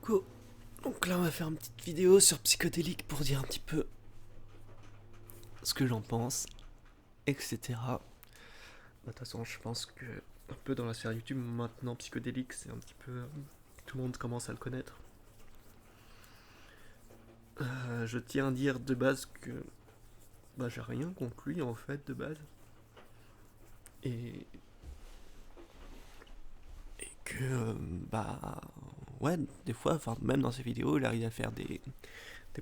coup, donc là on va faire une petite vidéo sur psychodélique pour dire un petit peu ce que j'en pense, etc. De toute façon, je pense que un peu dans la sphère YouTube maintenant, psychodélique, c'est un petit peu tout le monde commence à le connaître. Je tiens à dire de base que j'ai rien contre lui en fait de base et, et que ouais, des fois, enfin même dans ses vidéos, il arrive à faire des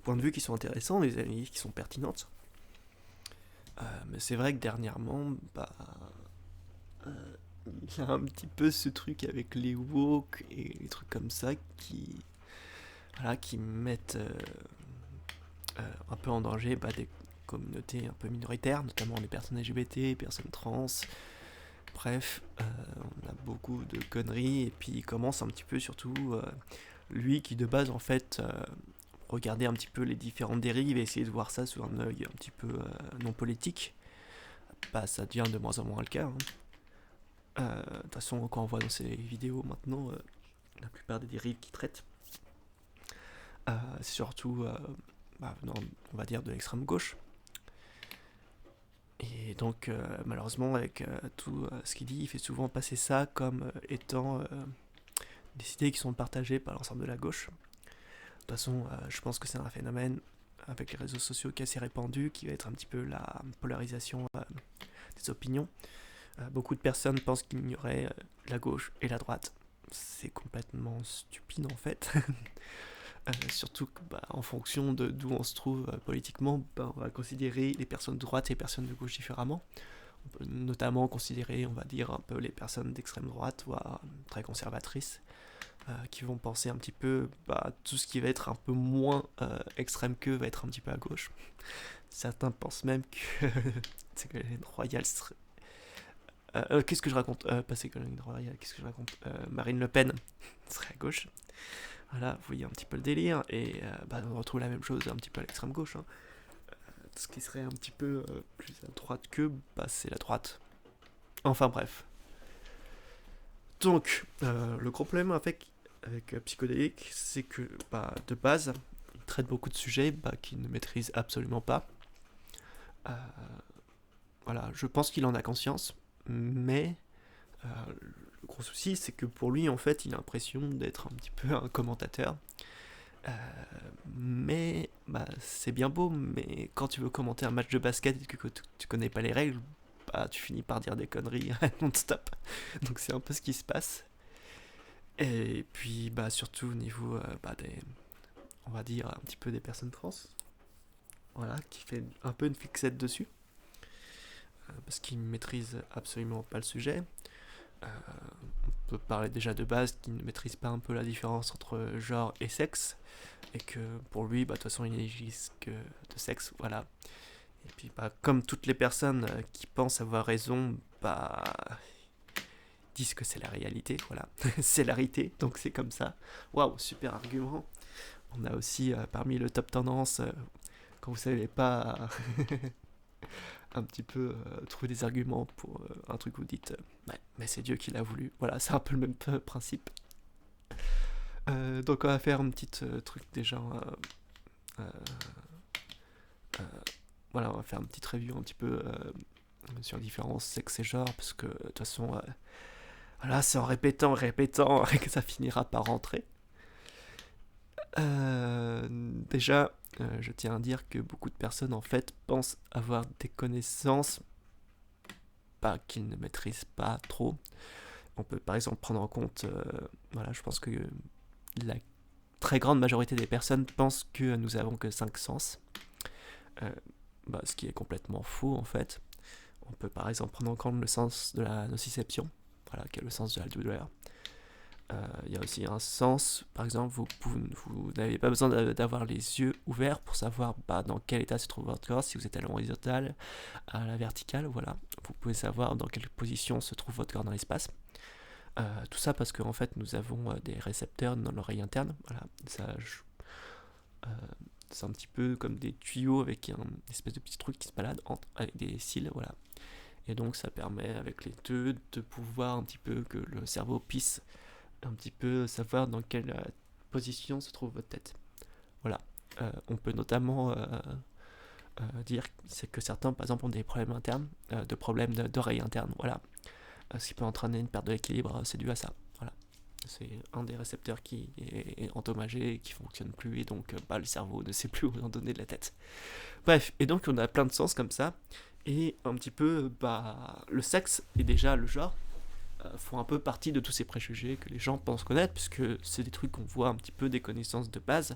points de vue qui sont intéressants, des analyses qui sont pertinentes. Mais c'est vrai que dernièrement, euh, il y a un petit peu ce truc avec les woke et les trucs comme ça qui mettent un peu en danger des communautés un peu minoritaires, notamment les personnes LGBT, les personnes trans. Bref, on a beaucoup de conneries et puis il commence un petit peu surtout lui qui de base en fait regardait un petit peu les différentes dérives et essayer de voir ça sous un œil un petit peu non politique. Ça devient de moins en moins le cas. Hein. De toute façon, quand on voit dans ces vidéos maintenant, la plupart des dérives qu'il traite, c'est surtout, non, on va dire, de l'extrême gauche. Et donc, malheureusement, avec tout ce qu'il dit, il fait souvent passer ça comme étant des idées qui sont partagées par l'ensemble de la gauche. De toute façon, je pense que c'est un phénomène avec les réseaux sociaux qui est assez répandu, qui va être un petit peu la polarisation des opinions. Beaucoup de personnes pensent qu'il y aurait la gauche et la droite. C'est complètement stupide en fait. Surtout que, en fonction de d'où on se trouve politiquement, on va considérer les personnes de droite et les personnes de gauche différemment. On peut notamment considérer, on va dire, un peu les personnes d'extrême droite, voire très conservatrices, qui vont penser un petit peu tout ce qui va être un peu moins extrême qu'eux va être un petit peu à gauche. Certains pensent même que Ségolène Royal serait... qu'est-ce que je raconte Pas Ségolène Royal, qu'est-ce que je raconte Marine Le Pen serait à gauche. Voilà, vous voyez un petit peu le délire, et on retrouve la même chose un petit peu à l'extrême gauche. Hein. Ce qui serait un petit peu plus à droite que, c'est la droite. Enfin bref. Donc, le gros problème avec Psychodélique, c'est que de base, il traite beaucoup de sujets qu'il ne maîtrise absolument pas. Euh, voilà, je pense qu'il en a conscience, mais le gros souci, c'est que pour lui, en fait, il a l'impression d'être un petit peu un commentateur. Euh, mais c'est bien beau, mais quand tu veux commenter un match de basket et que tu connais pas les règles, tu finis par dire des conneries non-stop. Donc c'est un peu ce qui se passe. Et puis surtout au niveau des, on va dire un petit peu des personnes trans, voilà, qui fait un peu une fixette dessus, parce qu'il maîtrise absolument pas le sujet. Euh, on peut parler déjà de base qu'il ne maîtrise pas un peu la différence entre genre et sexe, et que pour lui, de toute façon, il n'existe que de sexe, voilà. Et puis, comme toutes les personnes qui pensent avoir raison, disent que c'est la réalité, voilà. C'est la réalité, donc c'est comme ça. Waouh, super argument. On a aussi parmi le top tendance, quand vous savez pas un petit peu trouver des arguments pour un truc, vous dites ouais, mais c'est Dieu qui l'a voulu. Voilà, c'est un peu le même principe. Donc on va faire un petit truc déjà. Euh, euh, voilà, on va faire une petite review un petit peu sur les différents sexes et genres, parce que de toute façon, voilà, c'est en répétant, répétant que ça finira par rentrer. Déjà, je tiens à dire que beaucoup de personnes en fait pensent avoir des connaissances qu'ils ne maîtrisent pas trop. On peut par exemple prendre en compte, voilà, je pense que la très grande majorité des personnes pensent que nous avons que 5 sens, euh, ce qui est complètement faux en fait. On peut par exemple prendre en compte le sens de la nociception, voilà, qui est le sens de la douleur. Il y a aussi un sens, par exemple, vous n'avez pas besoin d'avoir les yeux ouverts pour savoir dans quel état se trouve votre corps, si vous êtes à l'horizontale, à la verticale, voilà. Vous pouvez savoir dans quelle position se trouve votre corps dans l'espace. Tout ça parce qu'en fait, nous avons des récepteurs dans l'oreille interne, voilà. Euh, c'est un petit peu comme des tuyaux avec une espèce de petit truc qui se balade avec des cils, voilà. Et donc ça permet avec les deux de pouvoir un petit peu que le cerveau puisse un petit peu savoir dans quelle position se trouve votre tête. Voilà. On peut notamment dire c'est que certains, par exemple, ont des problèmes internes, de problèmes d'oreille interne. Voilà. Ce qui peut entraîner une perte de l'équilibre, c'est dû à ça. Voilà. C'est un des récepteurs qui est endommagé, qui ne fonctionne plus, et donc le cerveau ne sait plus où en donner de la tête. Bref, et donc on a plein de sens comme ça, et un petit peu, le sexe et déjà le genre font un peu partie de tous ces préjugés que les gens pensent connaître, puisque c'est des trucs qu'on voit un petit peu, des connaissances de base,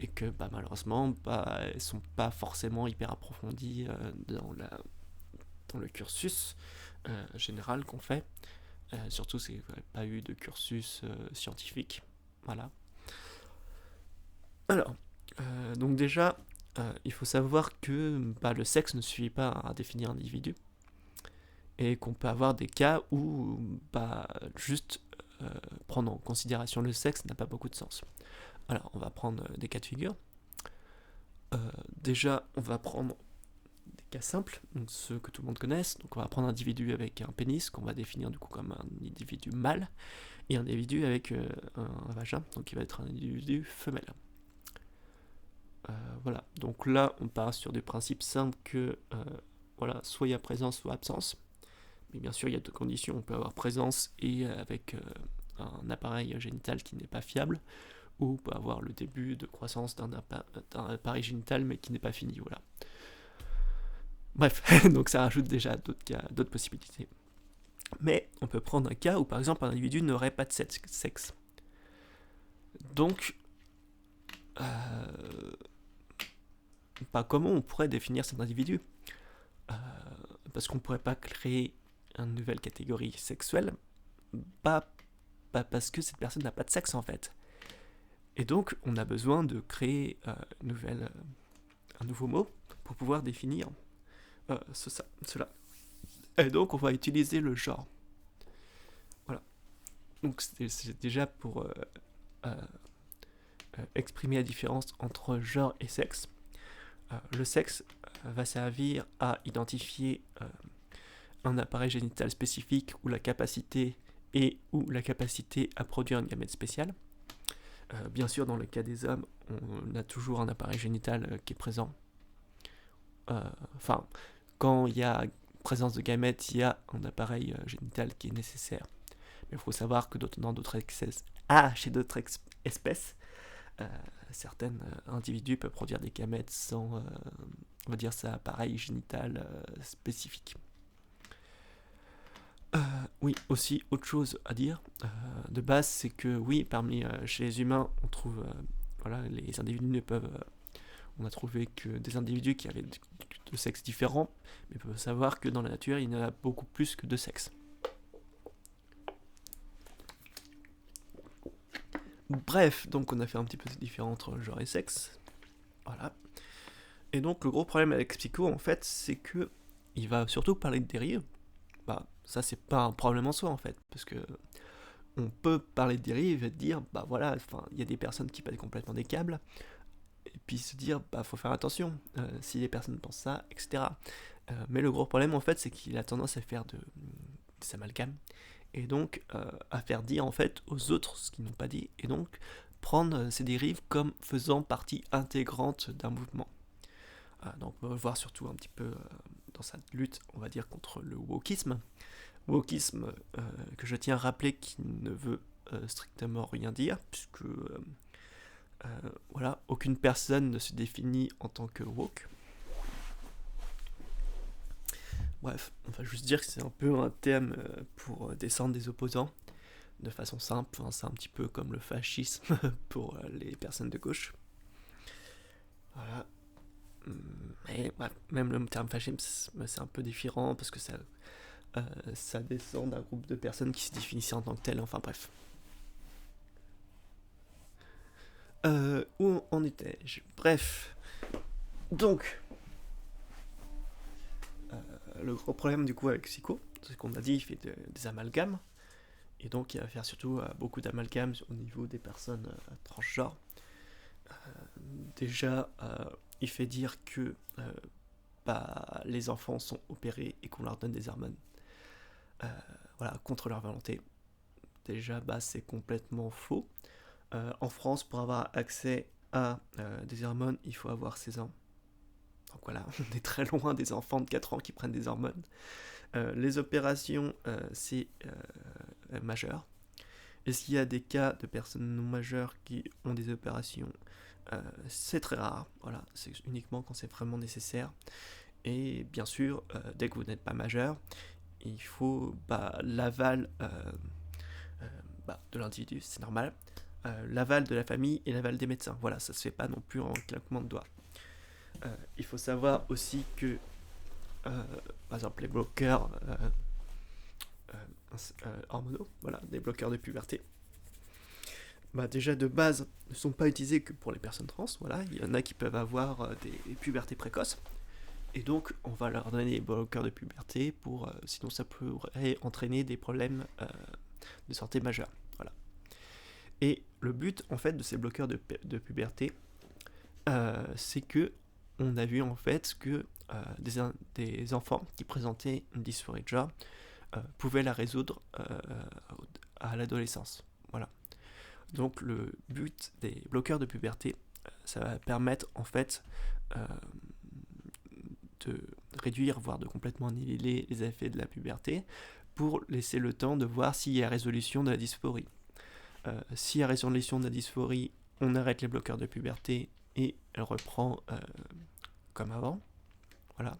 et que malheureusement, elles sont pas forcément hyper approfondies dans le cursus général qu'on fait. Surtout, c'est pas eu de cursus scientifique. Voilà. Alors, donc déjà, il faut savoir que le sexe ne suffit pas à définir un individu, et qu'on peut avoir des cas où juste prendre en considération le sexe n'a pas beaucoup de sens. Alors, on va prendre des cas de figure. Déjà, on va prendre des cas simples, donc ceux que tout le monde connaisse. Donc, on va prendre un individu avec un pénis, qu'on va définir du coup comme un individu mâle, et un individu avec un vagin, donc qui va être un individu femelle. Voilà, donc là, on part sur des principes simples que, soit il y a présence, soit absence. Mais bien sûr, il y a deux conditions. On peut avoir présence et avec un appareil génital qui n'est pas fiable, ou on peut avoir le début de croissance d'un appareil génital mais qui n'est pas fini. Voilà. Bref, donc ça rajoute déjà d'autres possibilités. Mais on peut prendre un cas où par exemple un individu n'aurait pas de sexe. Donc, comment on pourrait définir cet individu parce qu'on ne pourrait pas créer une nouvelle catégorie sexuelle, parce que cette personne n'a pas de sexe en fait. Et donc, on a besoin de créer un nouveau mot pour pouvoir définir cela. Et donc, on va utiliser le genre. Voilà. Donc, c'est déjà pour exprimer la différence entre genre et sexe. Le sexe va servir à identifier un appareil génital spécifique ou la capacité à produire une gamète spéciale. Bien sûr, dans le cas des hommes, on a toujours un appareil génital qui est présent. Quand il y a présence de gamètes, il y a un appareil génital qui est nécessaire. Mais il faut savoir que dans d'autres chez d'autres espèces, certains individus peuvent produire des gamètes sans, on va dire, ça, appareil génital spécifique. Oui, aussi, autre chose à dire de base, c'est que oui, chez les humains, on trouve, les individus ne peuvent, on a trouvé que des individus qui avaient de sexes différents, mais il faut savoir que dans la nature, il y en a beaucoup plus que de sexes. Bref, donc on a fait un petit peu cette différence entre genre et sexe. Voilà. Et donc le gros problème avec Psycho, en fait, c'est que il va surtout parler de dérives. Ça, c'est pas un problème en soi, en fait, parce que on peut parler de dérives et dire, il y a des personnes qui pètent complètement des câbles, et puis se dire, faut faire attention, si les personnes pensent ça, etc. Mais le gros problème, en fait, c'est qu'il a tendance à faire des amalgames, et donc à faire dire, en fait, aux autres ce qu'ils n'ont pas dit, et donc prendre ces dérives comme faisant partie intégrante d'un mouvement. Donc on va le voir surtout un petit peu dans sa lutte, on va dire, contre le wokisme. Wokisme que je tiens à rappeler qui ne veut strictement rien dire, puisque aucune personne ne se définit en tant que woke. Bref, on va juste dire que c'est un peu un thème pour descendre des opposants, de façon simple. C'est un petit peu comme le fascisme pour les personnes de gauche. Voilà. Et même le terme fascisme, c'est un peu différent parce que ça descend d'un groupe de personnes qui se définissaient en tant que tel. Enfin bref. Où en étais-je? Bref. Donc, le gros problème du coup avec Psycho, c'est qu'on a dit, il fait des amalgames. Et donc, il va faire surtout beaucoup d'amalgames au niveau des personnes transgenres. Déjà, il fait dire que les enfants sont opérés et qu'on leur donne des hormones contre leur volonté. Déjà, c'est complètement faux. En France, pour avoir accès à des hormones, il faut avoir 16 ans. Donc voilà, on est très loin des enfants de 4 ans qui prennent des hormones. Les opérations, c'est majeur. Est-ce qu'il y a des cas de personnes non majeures qui ont des opérations? C'est très rare, voilà, c'est uniquement quand c'est vraiment nécessaire. Et bien sûr, dès que vous n'êtes pas majeur, il faut l'aval de l'individu, c'est normal, l'aval de la famille et l'aval des médecins. Voilà, ça se fait pas non plus en claquement de doigts. Il faut savoir aussi que, par exemple, les bloqueurs hormonaux, voilà, des bloqueurs de puberté, déjà de base ne sont pas utilisés que pour les personnes trans. Voilà, il y en a qui peuvent avoir des pubertés précoces. Et donc, on va leur donner des bloqueurs de puberté sinon ça pourrait entraîner des problèmes de santé majeurs. Voilà. Et le but, en fait, de ces bloqueurs de puberté, c'est que on a vu en fait que des enfants qui présentaient une dysphorie de genre pouvaient la résoudre à l'adolescence. Voilà. Donc le but des bloqueurs de puberté, ça va permettre en fait de réduire, voire de complètement annihiler les effets de la puberté pour laisser le temps de voir s'il y a résolution de la dysphorie. S'il y a résolution de la dysphorie, on arrête les bloqueurs de puberté et elle reprend comme avant. Voilà.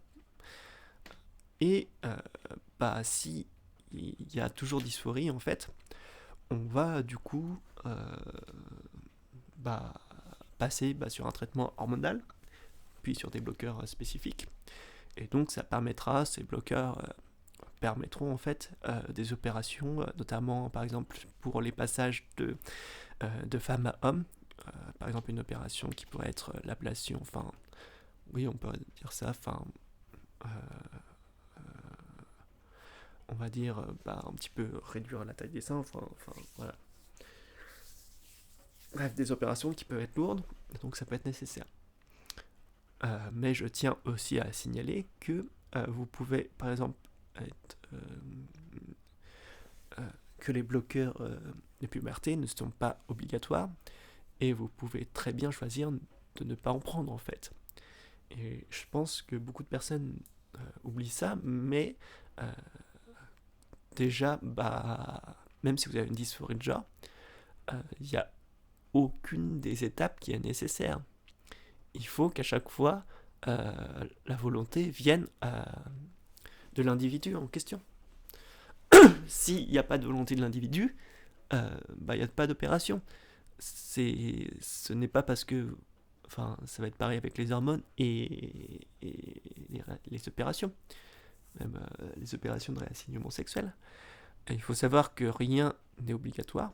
Et si il y a toujours dysphorie, en fait, on va du coup passer sur un traitement hormonal, puis sur des bloqueurs spécifiques. Et donc ça permettra, ces bloqueurs permettront en fait des opérations, notamment par exemple pour les passages de femmes à hommes, par exemple une opération qui pourrait être l'ablation, enfin, oui on peut dire ça, enfin, on va dire un petit peu réduire la taille des seins, enfin voilà. Bref, des opérations qui peuvent être lourdes, donc ça peut être nécessaire. Mais je tiens aussi à signaler que vous pouvez, par exemple, que les bloqueurs de puberté ne sont pas obligatoires et vous pouvez très bien choisir de ne pas en prendre en fait. Et je pense que beaucoup de personnes oublient ça, mais déjà, même si vous avez une dysphorie de genre, il n'y a aucune des étapes qui est nécessaire. Il faut qu'à chaque fois, la volonté vienne de l'individu en question. S'il n'y a pas de volonté de l'individu, il n'y a pas d'opération. Ce n'est pas parce que... Enfin, ça va être pareil avec les hormones et les opérations. Même les opérations de réassignement sexuel. Et il faut savoir que rien n'est obligatoire.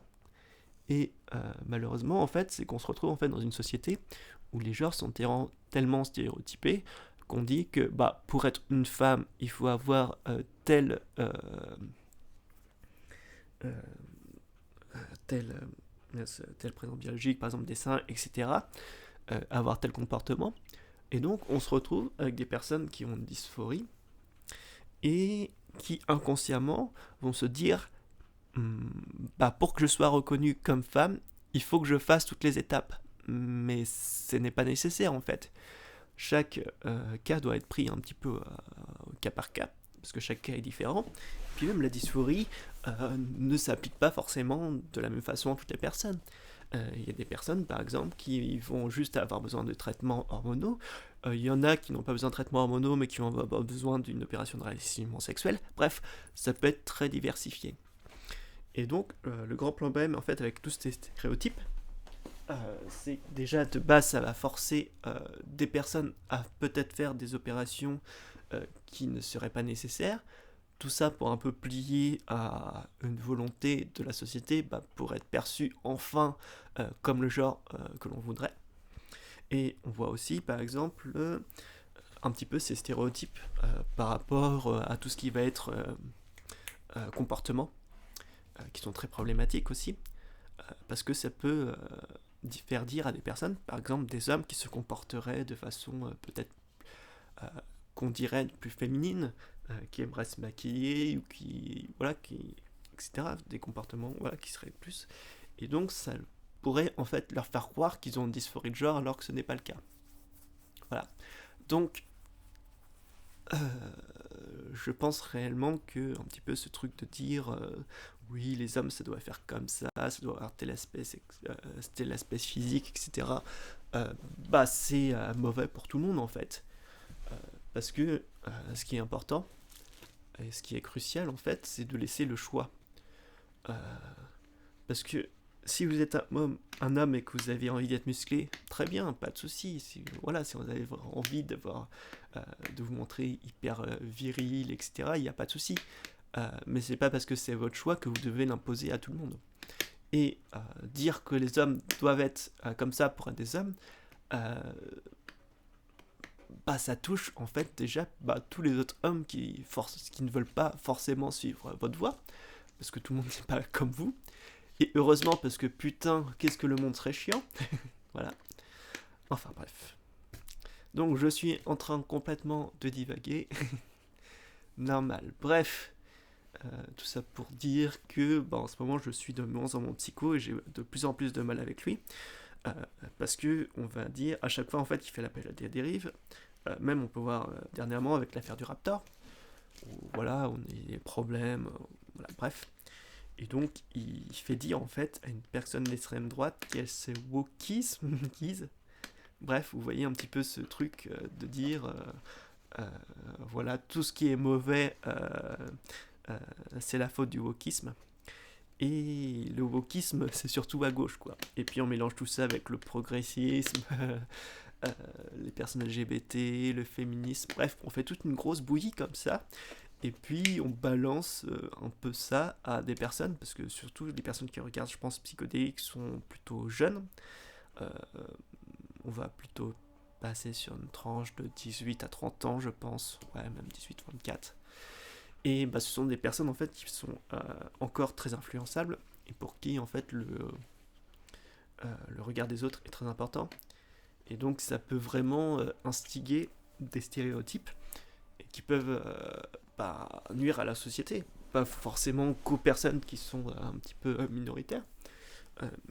Et malheureusement, en fait, c'est qu'on se retrouve en fait dans une société où les genres sont tellement stéréotypés qu'on dit que pour être une femme, il faut avoir tel présent biologique, par exemple des seins, etc., avoir tel comportement. Et donc, on se retrouve avec des personnes qui ont une dysphorie et qui inconsciemment vont se dire pour que je sois reconnue comme femme, il faut que je fasse toutes les étapes. Mais ce n'est pas nécessaire en fait. Chaque cas doit être pris un petit peu au cas par cas, parce que chaque cas est différent. Puis même la dysphorie ne s'applique pas forcément de la même façon à toutes les personnes. Il y a des personnes, par exemple, qui vont juste avoir besoin de traitements hormonaux. Il y en a qui n'ont pas besoin de traitements hormonaux, mais qui vont avoir besoin d'une opération de réassignement sexuel. Bref, ça peut être très diversifié. Et donc, le grand problème, en fait, avec tous ces stéréotypes, c'est déjà de base, ça va forcer des personnes à peut-être faire des opérations qui ne seraient pas nécessaires. Tout ça pour un peu plier à une volonté de la société pour être perçu enfin comme le genre que l'on voudrait. Et on voit aussi, par exemple, un petit peu ces stéréotypes par rapport à tout ce qui va être comportement, qui sont très problématiques aussi, parce que ça peut faire dire à des personnes, par exemple des hommes qui se comporteraient de façon peut-être qu'on dirait plus féminine, qui aimeraient se maquiller, ou qui, etc., des comportements qui seraient plus... Et donc ça pourrait en fait leur faire croire qu'ils ont une dysphorie de genre alors que ce n'est pas le cas. Voilà. Donc, je pense réellement que un petit peu ce truc de dire oui, les hommes ça doit faire comme ça doit avoir tel aspect physique, etc. C'est mauvais pour tout le monde en fait. Euh, Parce que ce qui est important et ce qui est crucial en fait, c'est de laisser le choix. Euh, Parce que si vous êtes un homme et que vous avez envie d'être musclé, très bien, pas de souci. Si vous avez envie de vous montrer hyper viril, etc., il n'y a pas de souci. Mais c'est pas parce que c'est votre choix que vous devez l'imposer à tout le monde. Et dire que les hommes doivent être comme ça pour être des hommes, euh, ça touche en fait déjà tous les autres hommes qui ne veulent pas forcément suivre votre voie, parce que tout le monde n'est pas comme vous. Et heureusement, parce que putain, qu'est-ce que le monde serait chiant. Voilà. Enfin bref. Donc je suis en train complètement de divaguer. Normal. Bref. Tout ça pour dire que en ce moment je suis de moins en moins psycho et j'ai de plus en plus de mal avec lui. Euh, Parce que on va dire à chaque fois en fait il fait l'appel à des dérives. Même on peut voir dernièrement avec l'affaire du Raptor. Où, voilà, on a des problèmes. Voilà, bref. Et donc, il fait dire en fait à une personne d'extrême droite qu'elle se wokisme. Bref, vous voyez un petit peu ce truc de dire voilà, tout ce qui est mauvais, c'est la faute du wokisme. Et le wokisme, c'est surtout à gauche, quoi. Et puis on mélange tout ça avec le progressisme, les personnes LGBT, le féminisme. Bref, on fait toute une grosse bouillie comme ça. Et puis on balance un peu ça à des personnes, parce que surtout les personnes qui regardent, je pense, psychodéliques sont plutôt jeunes. Euh, on va plutôt passer sur une tranche de 18 à 30 ans, je pense. Ouais, même 18-24. Et ce sont des personnes en fait qui sont encore très influençables et pour qui en fait le regard des autres est très important. Et donc ça peut vraiment instiguer des stéréotypes et qui peuvent nuire à la société. Pas forcément qu'aux personnes qui sont un petit peu minoritaires,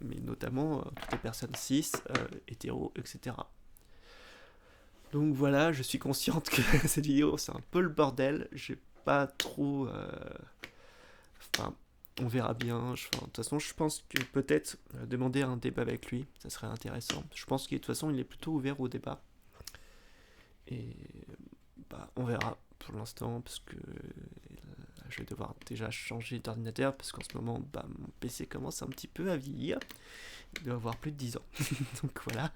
mais notamment toutes les personnes cis, hétéros, etc. Donc voilà, je suis consciente que cette vidéo c'est un peu le bordel. J'ai pas trop. Enfin, on verra bien. De toute façon, je pense que peut-être demander un débat avec lui, ça serait intéressant. Je pense que de toute façon, il est plutôt ouvert au débat. Et on verra pour l'instant, parce que je vais devoir déjà changer d'ordinateur, parce qu'en ce moment, mon PC commence un petit peu à vieillir. Il doit avoir plus de 10 ans. Donc voilà.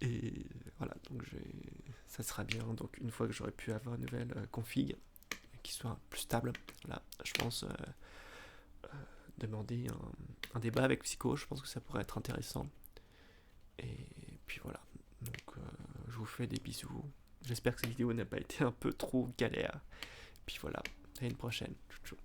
Et voilà, donc ça sera bien. Donc une fois que j'aurai pu avoir une nouvelle config qui soit plus stable, voilà, je pense demander un débat avec Psycho, je pense que ça pourrait être intéressant. Et puis voilà, donc je vous fais des bisous. J'espère que cette vidéo n'a pas été un peu trop galère. Puis voilà, à une prochaine. Tchou tchou.